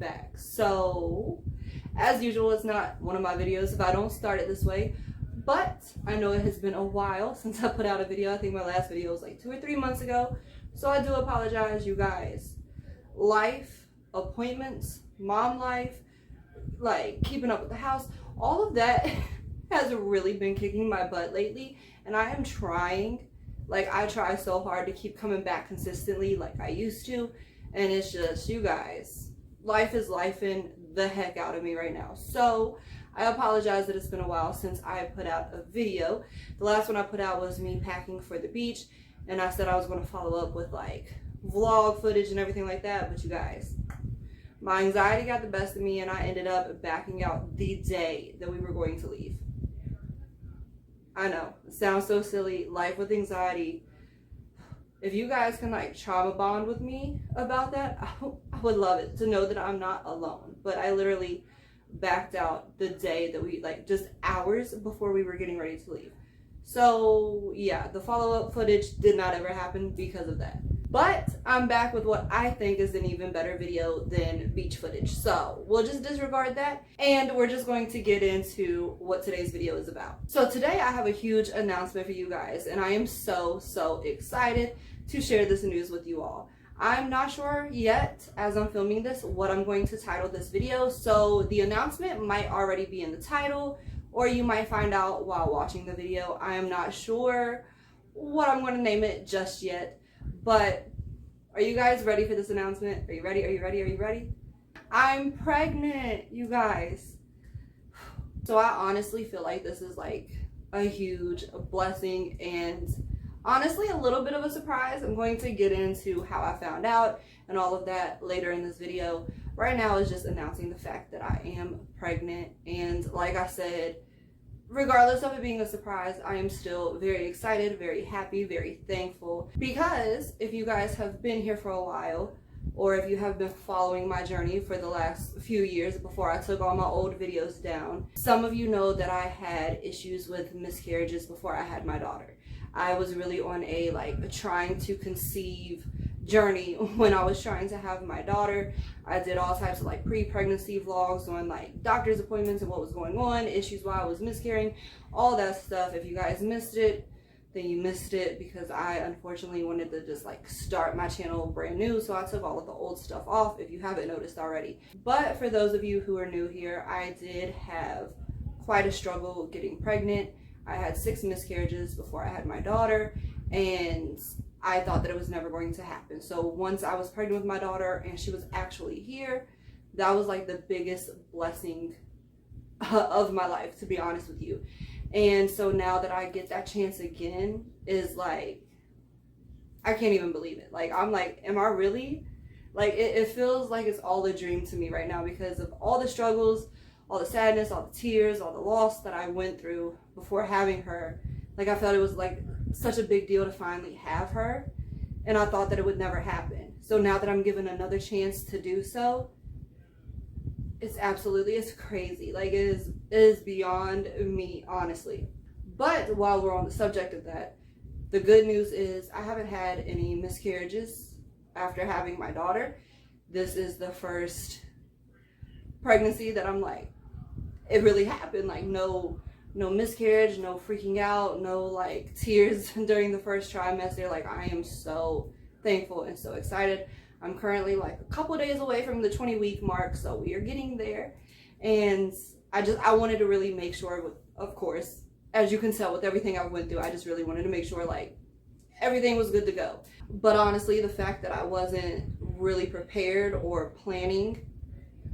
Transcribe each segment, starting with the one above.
back. So as usual, it's not one of my videos if I don't start it this way, but I know it has been a while since I put out a video. I think my last video was like 2 or 3 months ago, so I do apologize, you guys. Life, appointments, mom life, like keeping up with the house, all of that has really been kicking my butt lately, and I am trying. Like, I try so hard to keep coming back consistently like I used to, and it's just, you guys, life is lifing the heck out of me right now. So I apologize that it's been a while since I put out a video. The last one I put out was me packing for the beach, and I said I was going to follow up with like vlog footage and everything like that, but you guys, my anxiety got the best of me, and I ended up backing out the day that we were going to leave. I know, it sounds so silly, life with anxiety. If you guys can like trauma bond with me about that, I would love it to know that I'm not alone. But I literally backed out the day that we, like, just hours before we were getting ready to leave. So yeah, the follow-up footage did not ever happen because of that. But I'm back with what I think is an even better video than beach footage. So we'll just disregard that, and we're just going to get into what today's video is about. So today I have a huge announcement for you guys, and I am so excited to share this news with you all. I'm not sure yet, as I'm filming this, what I'm going to title this video. So the announcement might already be in the title, or you might find out while watching the video. I am not sure what I'm going to name it just yet. But are you guys ready for this announcement? Are you ready? Are you ready? Are you ready? I'm pregnant, you guys. So I honestly feel like this is like a huge blessing, and honestly a little bit of a surprise. I'm going to get into how I found out and all of that later in this video. Right now is just announcing the fact that I am pregnant, and like I said, regardless of it being a surprise, I am still very excited, very happy, very thankful, because if you guys have been here for a while, or if you have been following my journey for the last few years before I took all my old videos down, some of you know that I had issues with miscarriages before I had my daughter. I was really on a trying to conceive journey when I was trying to have my daughter. I did all types of like pre-pregnancy vlogs on like doctor's appointments and what was going on, issues while I was miscarrying, all that stuff. If you guys missed it, then you missed it, because I unfortunately wanted to just like start my channel brand new, so I took all of the old stuff off, if you haven't noticed already. But for those of you who are new here, I did have quite a struggle getting pregnant. I had 6 miscarriages before I had my daughter, and I thought that it was never going to happen. So once I was pregnant with my daughter and she was actually here, that was like the biggest blessing of my life, to be honest with you. And so now that I get that chance again, is like, I can't even believe it. Like, I'm like, am I really? Like, it feels like it's all a dream to me right now, because of all the struggles, all the sadness, all the tears, all the loss that I went through before having her. Like, I felt it was like such a big deal to finally have her, and I thought that it would never happen. So now that I'm given another chance to do so, it's crazy. Like, it is beyond me, honestly. But while we're on the subject of that, the good news is I haven't had any miscarriages after having my daughter. This is the first pregnancy that I'm like, it really happened. Like, no miscarriage, no freaking out, no like tears during the first trimester. Like, I am so thankful and so excited. I'm currently like a couple days away from the 20-week mark, so we are getting there. And I wanted to really make sure, with, of course, as you can tell with everything I went through, I just really wanted to make sure like everything was good to go. But honestly, the fact that I wasn't really prepared or planning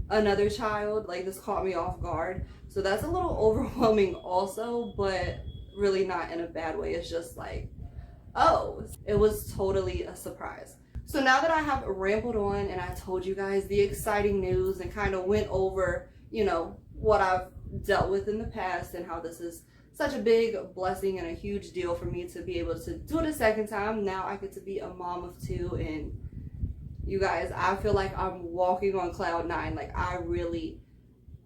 another child, like, this caught me off guard. So that's a little overwhelming also, but really not in a bad way. It's just like, oh, it was totally a surprise. So now that I have rambled on and I told you guys the exciting news and kind of went over, you know, what I've dealt with in the past and how this is such a big blessing and a huge deal for me to be able to do it a second time. Now I get to be a mom of 2, and you guys, I feel like I'm walking on cloud 9. Like, I really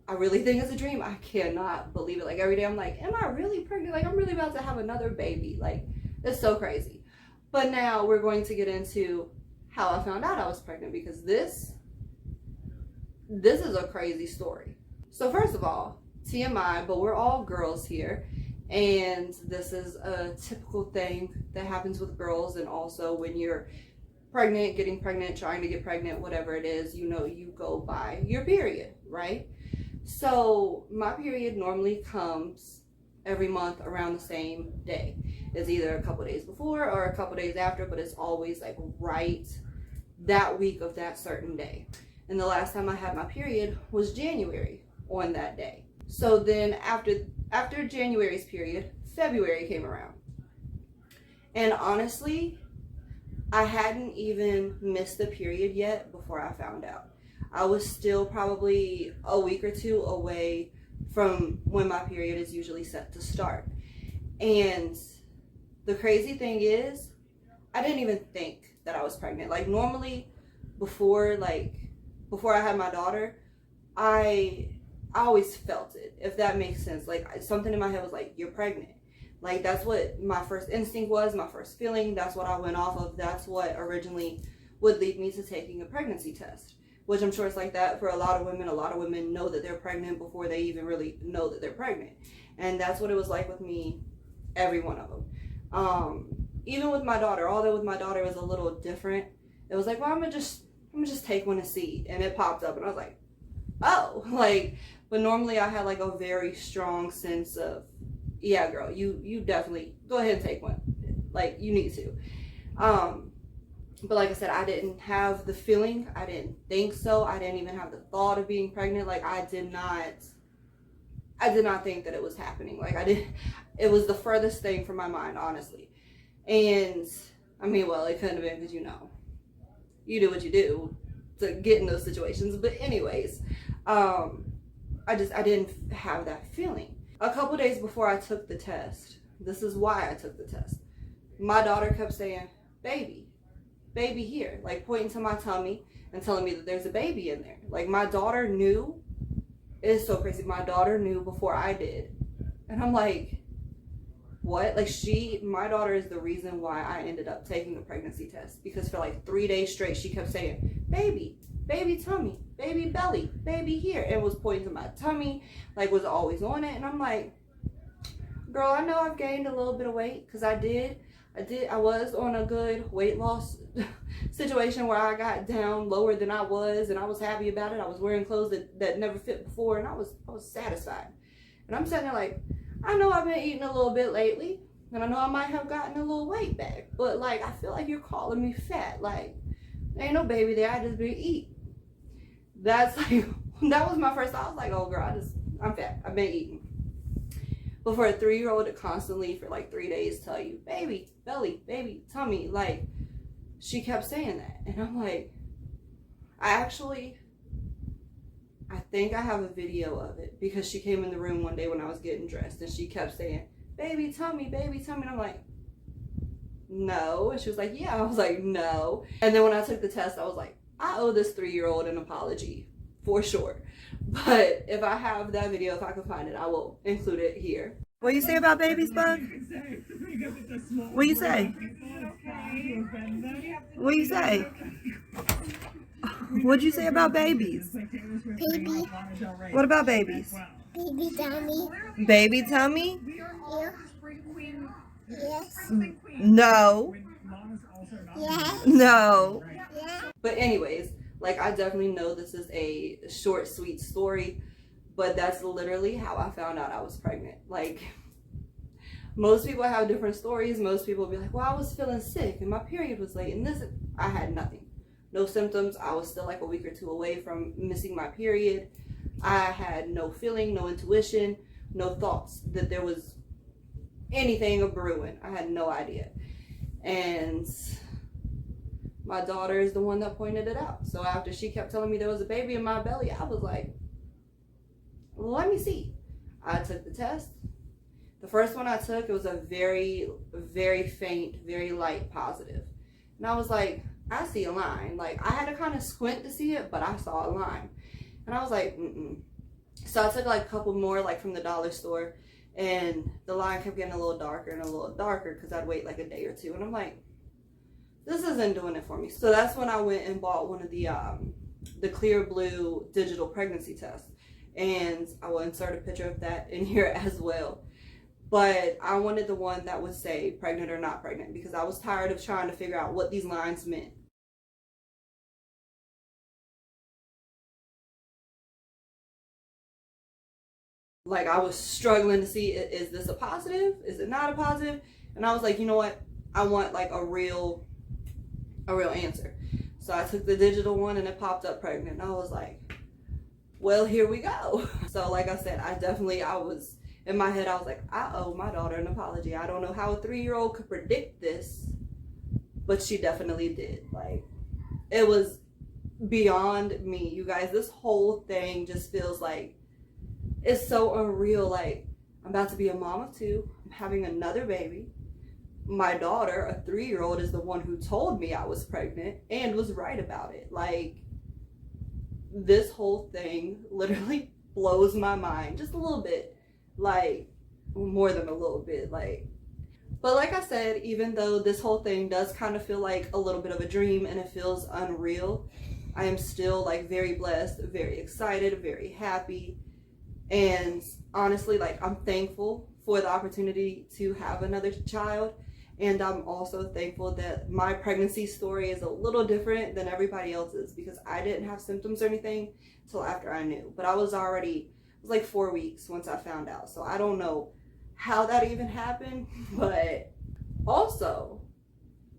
think it's a dream. I cannot believe it. Like, every day I'm like, am I really pregnant? Like, I'm really about to have another baby. Like, it's so crazy. But now we're going to get into how I found out I was pregnant, because this this is a crazy story. So first of all, TMI, but we're all girls here, and this is a typical thing that happens with girls, and also when you're pregnant, getting pregnant, trying to get pregnant, whatever it is, you know, you go by your period, right? So my period normally comes every month around the same day. It's either a couple days before or a couple days after, but it's always like right that week of that certain day. And the last time I had my period was January on that day. So then after January's period, February came around. And honestly, I hadn't even missed the period yet before I found out. I was still probably a week or two away from when my period is usually set to start. And the crazy thing is, I didn't even think that I was pregnant. Like normally before I had my daughter, I always felt it, if that makes sense. Like something in my head was like, you're pregnant. Like that's what my first instinct was, my first feeling. That's what I went off of. That's what originally would lead me to taking a pregnancy test, which I'm sure it's like that for a lot of women. A lot of women know that they're pregnant before they even really know that they're pregnant. And that's what it was like with me, every one of them. Even with my daughter, although with my daughter it was a little different. It was like, well, I'm gonna just take one to see. And it popped up and I was like, oh, like, but normally I had like a very strong sense of, yeah, girl, you definitely go ahead and take one. Like you need to. But like I said, I didn't have the feeling. I didn't think so. I didn't even have the thought of being pregnant. Like I did not think that it was happening. Like it was the furthest thing from my mind, honestly. And I mean, well, it couldn't have been because, you know, you do what you do to get in those situations. But anyways, I didn't have that feeling. A couple days before I took the test, this is why I took the test. My daughter kept saying, baby here, like pointing to my tummy and telling me that there's a baby in there. Like my daughter knew. It's so crazy. My daughter knew before I did. And I'm like, what? Like my daughter is the reason why I ended up taking the pregnancy test, because for like 3 days straight, she kept saying, baby tummy, baby belly, baby here, and was pointing to my tummy, like was always on it. And I'm like, girl, I know I've gained a little bit of weight, because I was on a good weight loss situation where I got down lower than I was, and I was happy about it. I was wearing clothes that never fit before, and I was satisfied. And I'm sitting there like, I know I've been eating a little bit lately, and I know I might have gotten a little weight back, but like I feel like you're calling me fat. Like there ain't no baby there, I just been eating. That's like, that was my first thought. I was like, oh girl, I'm fat, I've been eating. But for a 3-year-old to constantly for like 3 days tell you, baby, belly, baby, tummy, like she kept saying that. And I'm like, I think I have a video of it, because she came in the room one day when I was getting dressed and she kept saying, baby tummy, baby tummy. And I'm like, no. And she was like, yeah. I was like, no. And then when I took the test, I was like, I owe this 3-year-old an apology for sure. But if I have that video, if I can find it, I will include it here. What do you say about babies, Bug? What do you say? What do you say? What'd you say about babies? Baby. What about babies? Baby tummy. Baby tummy? Yeah. Yes. No. Yes. No. Yeah. But anyways, like I definitely know this is a short, sweet story, but that's literally how I found out I was pregnant. Like most people have different stories. Most people will be like, well, I was feeling sick and my period was late, and I had nothing. No symptoms. I was still like a week or two away from missing my period. I had no feeling, no intuition, no thoughts that there was anything of brewing. I had no idea. And my daughter is the one that pointed it out. So after she kept telling me there was a baby in my belly, I was like, let me see. I took the test. The first one I took, it was a very, very faint, very light positive. And I was like, I see a line. Like I had to kind of squint to see it, but I saw a line. And I was like, So I took like a couple more, like from the dollar store, and the line kept getting a little darker and a little darker because I'd wait like a day or two. And I'm like, this isn't doing it for me. So that's when I went and bought one of the the clear blue digital pregnancy test. And I will insert a picture of that in here as well. But I wanted the one that would say pregnant or not pregnant, because I was tired of trying to figure out what these lines meant. Like, I was struggling to see, is this a positive? Is it not a positive? And I was like, you know what? I want like a real answer. So I took the digital one and it popped up pregnant. And I was like, well, here we go. So like I said, I was, in my head, I was like, I owe my daughter an apology. I don't know how a 3-year-old could predict this, but she definitely did. Like, it was beyond me, you guys. This whole thing just feels like, it's so unreal. Like, I'm about to be a mom of 2. I'm having another baby. My daughter, a 3-year-old, is the one who told me I was pregnant and was right about it. Like, this whole thing literally blows my mind just a little bit. Like, more than a little bit. Like, but like I said, even though this whole thing does kind of feel like a little bit of a dream and it feels unreal, I am still like very blessed, very excited, very happy. And honestly, like, I'm thankful for the opportunity to have another child. And I'm also thankful that my pregnancy story is a little different than everybody else's, because I didn't have symptoms or anything until after I knew. But I was like 4 weeks once I found out. So I don't know how that even happened. But also,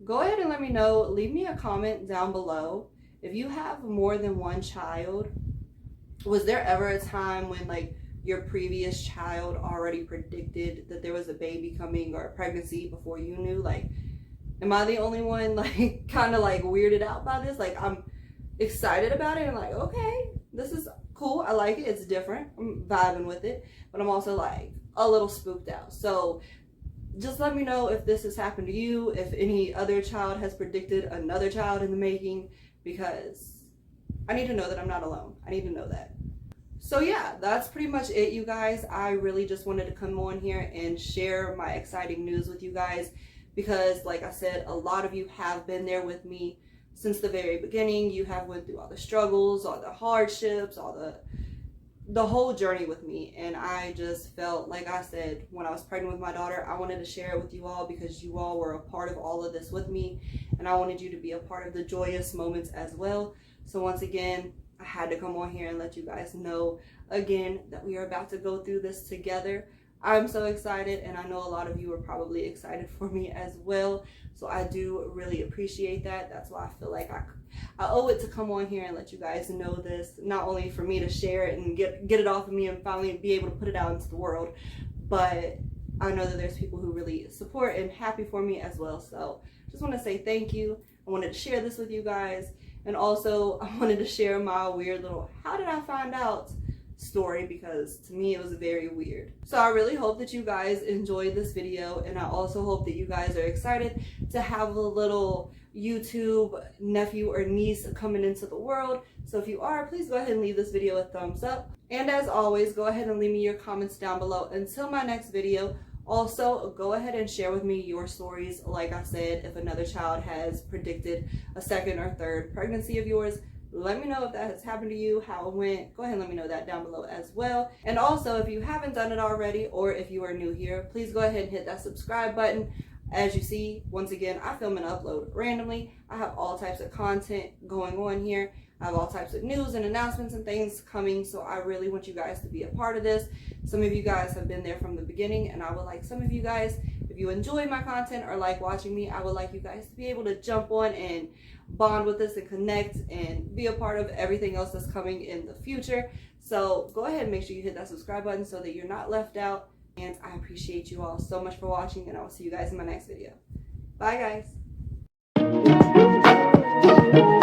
go ahead and let me know. Leave me a comment down below. If you have more than one child, was there ever a time when like your previous child already predicted that there was a baby coming or a pregnancy before you knew? Like, am I the only one like kind of like weirded out by this? Like, I'm excited about it and like, okay, this is cool. I like it. It's different. I'm vibing with it. But I'm also like a little spooked out. So just let me know if this has happened to you, if any other child has predicted another child in the making, because I need to know that I'm not alone. I need to know that. So yeah, that's pretty much it, you guys. I really just wanted to come on here and share my exciting news with you guys, because like I said, a lot of you have been there with me since the very beginning. You have went through all the struggles, all the hardships, all the whole journey with me. And I just felt, like I said, when I was pregnant with my daughter, I wanted to share it with you all, because you all were a part of all of this with me, and I wanted you to be a part of the joyous moments as well. So once again, I had to come on here and let you guys know again that we are about to go through this together. I'm so excited, and I know a lot of you are probably excited for me as well. So I do really appreciate that. That's why I feel like I owe it to come on here and let you guys know this, not only for me to share it and get it off of me and finally be able to put it out into the world, but I know that there's people who really support and happy for me as well. So just want to say thank you. I wanted to share this with you guys. And also, I wanted to share my weird little how did I find out story, because to me it was very weird. So I really hope that you guys enjoyed this video, and I also hope that you guys are excited to have a little YouTube nephew or niece coming into the world. So if you are, please go ahead and leave this video a thumbs up. And as always, go ahead and leave me your comments down below until my next video. Also, go ahead and share with me your stories. Like I said, if another child has predicted a second or third pregnancy of yours, let me know if that has happened to you, how it went. Go ahead and let me know that down below as well. And also, if you haven't done it already, or if you are new here, please go ahead and hit that subscribe button. As you see, once again, I film and upload randomly. I have all types of content going on here. I have all types of news and announcements and things coming, so I really want you guys to be a part of this. Some of you guys have been there from the beginning, and I would like some of you guys, if you enjoy my content or like watching me, I would like you guys to be able to jump on and bond with us and connect and be a part of everything else that's coming in the future. So go ahead and make sure you hit that subscribe button so that you're not left out. And I appreciate you all so much for watching, and I will see you guys in my next video. Bye, guys.